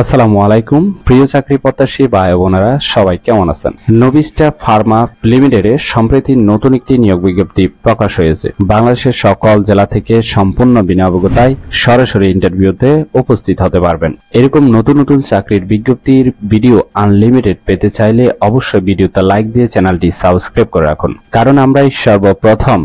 আসসালামু আলাইকুম প্রিয় চাকরি প্রত্যাশী ভাই বোনেরা সবাই কেমন আছেন। নবিস্টা ফার্মা লিমিটেডে সম্প্রতি নতুন একটি নিয়োগ বিজ্ঞপ্তি প্রকাশ হয়েছে। বাংলাদেশের সকল জেলা থেকে সম্পূর্ণ বিনামূল্যে সরাসরি ইন্টারভিউতে উপস্থিত হতে পারবেন। এরকম নতুন নতুন চাকরির বিজ্ঞপ্তির ভিডিও আনলিমিটেড পেতে চাইলে অবশ্যই ভিডিওতে লাইক দিয়ে চ্যানেলটি সাবস্ক্রাইব করে রাখুন, কারণ আমরাই সর্বপ্রথম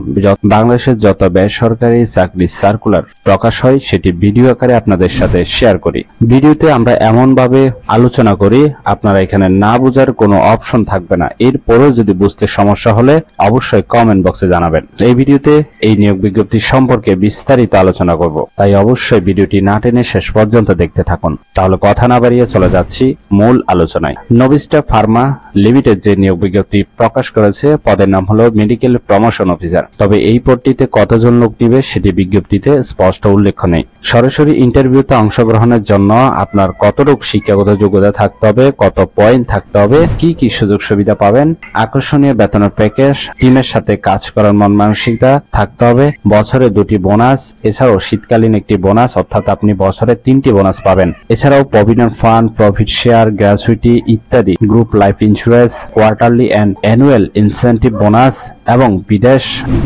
বাংলাদেশের যত বেসরকারি চাকরি সার্কুলার প্রকাশ হয় সেটি ভিডিও আকারে আপনাদের সাথে শেয়ার করি। ভিডিওতে আমরা এমন ভাবে আলোচনা করি আপনারা এখানে না বোঝার কোনো অপশন থাকবে না। এরপরেও যদি বুঝতে সমস্যা হলে অবশ্যই কমেন্ট বক্সে জানাবেন। এই ভিডিওতে এই নিয়োগ বিজ্ঞপ্তি সম্পর্কে বিস্তারিত আলোচনা করব, তাই অবশ্যই ভিডিওটি না টেনে শেষ পর্যন্ত দেখতে থাকুন। তাহলে কথা না বাড়িয়ে চলে যাচ্ছি মূল আলোচনায়। নবিস্টা ফার্মা লিমিটেড যে নিয়োগ বিজ্ঞপ্তি প্রকাশ করেছে পদের নাম হলো মেডিকেল প্রমোশন অফিসার। তবে এই পদটিতে কতজন লোক নিবে সেটি বিজ্ঞপ্তিতে স্পষ্ট উল্লেখ নেই। সরাসরি ইন্টারভিউতে অংশগ্রহণের জন্য আপনার কতটুকু শিক্ষাগত যোগ্যতা থাকতে হবে, কত পয়েন্ট থাকতে হবে, কি কি সুযোগ সুবিধা পাবেন, আকর্ষণীয় বেতনের প্যাকেজ, টিমের সাথে কাজ করার মন মানসিকতা থাকতে হবে, বছরে 2টি বোনাস, এছাড়াও শীতকালীন একটি বোনাস, অর্থাৎ আপনি বছরে 3টি বোনাস পাবেন। এছাড়াও provident fund, profit share, gratuity ইত্যাদি, group life insurance, quarterly and annual incentive bonus এবং বিদেশ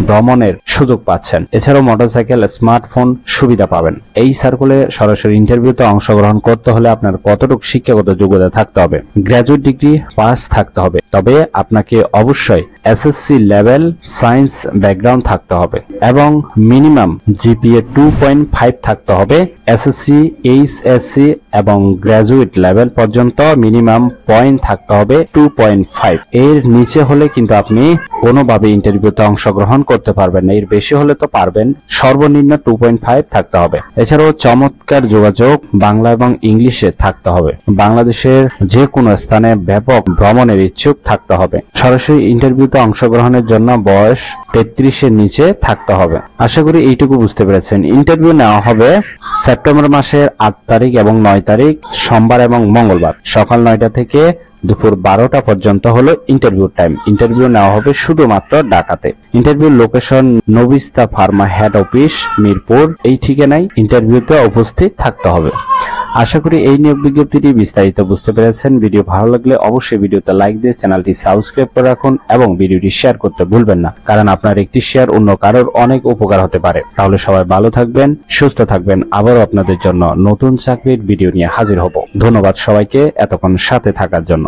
ভ্রমণের সুযোগ পাচ্ছেন। এছাড়াও মোটরসাইকেল, স্মার্টফোন সুবিধা পাবেন। এই সার্কুলে সরাসরি ইন্টারভিউতে অংশগ্রহণ করতে হলে আপনার কতটুকু শিক্ষাগত যোগ্যতা থাকতে হবে, গ্র্যাজুয়েট ডিগ্রি পাস থাকতে হবে। তবে আপনাকে অবশ্যই এসএসসি লেভেল সায়েন্স ব্যাকগ্রাউন্ড থাকতে হবে এবং মিনিমাম জিপিএ 2.5 থাকতে হবে। এসএসসি, এইচএসসি এবং গ্র্যাজুয়েট লেভেল পর্যন্ত মিনিমাম পয়েন্ট থাকতে হবে 2.5। এর নিচে হলে কিন্তু আপনি কোনোভাবে ইন্টারভিউতে অংশগ্রহণ করতে পারবেন না। এর বেশি হলে তো পারবেন, সর্বনিম্ন 2.5 থাকতে হবে। এছাড়াও চমৎকার যোগাযোগ বাংলা এবং ইংলিশে থাকতে হবে। বাংলাদেশের যে কোনো স্থানে ব্যাপক ভ্রমণের ইচ্ছুক থাকতে হবে। সরাসরি ইন্টারভিউতে অংশগ্রহণের জন্য বয়স 33-এর নিচে থাকতে হবে। আশা করি এইটুকু বুঝতে পেরেছেন। ইন্টারভিউ নেওয়া হবে সেপ্টেম্বর মাসের 8 তারিখ এবং 9 তারিখ সোমবার এবং মঙ্গলবার সকাল 9টা থেকে দুপুর 12টা পর্যন্ত হলো ইন্টারভিউ টাইম। ইন্টারভিউ নেওয়া হবে শুধুমাত্র ঢাকাতে। Interview location Novista pharma head office, Mirpur. এই ঠিকানায় ইন্টারভিউতে উপস্থিত থাকতে হবে। আশা করি এই নিয়োগ বিজ্ঞপ্তিটি বিস্তারিত বুঝতে পেরেছেন। ভিডিও ভালো লাগলে অবশ্যই ভিডিওতে লাইক দিয়ে চ্যানেলটি সাবস্ক্রাইব করে রাখুন এবং ভিডিওটি শেয়ার করতে ভুলবেন না, কারণ আপনার একটি শেয়ার অন্য কারোর অনেক উপকার হতে পারে। তাহলে সবাই ভালো থাকবেন, সুস্থ থাকবেন। আবারও আপনাদের জন্য নতুন চাকরির ভিডিও নিয়ে হাজির হব। ধন্যবাদ সবাইকে এতক্ষণ সাথে থাকার জন্য।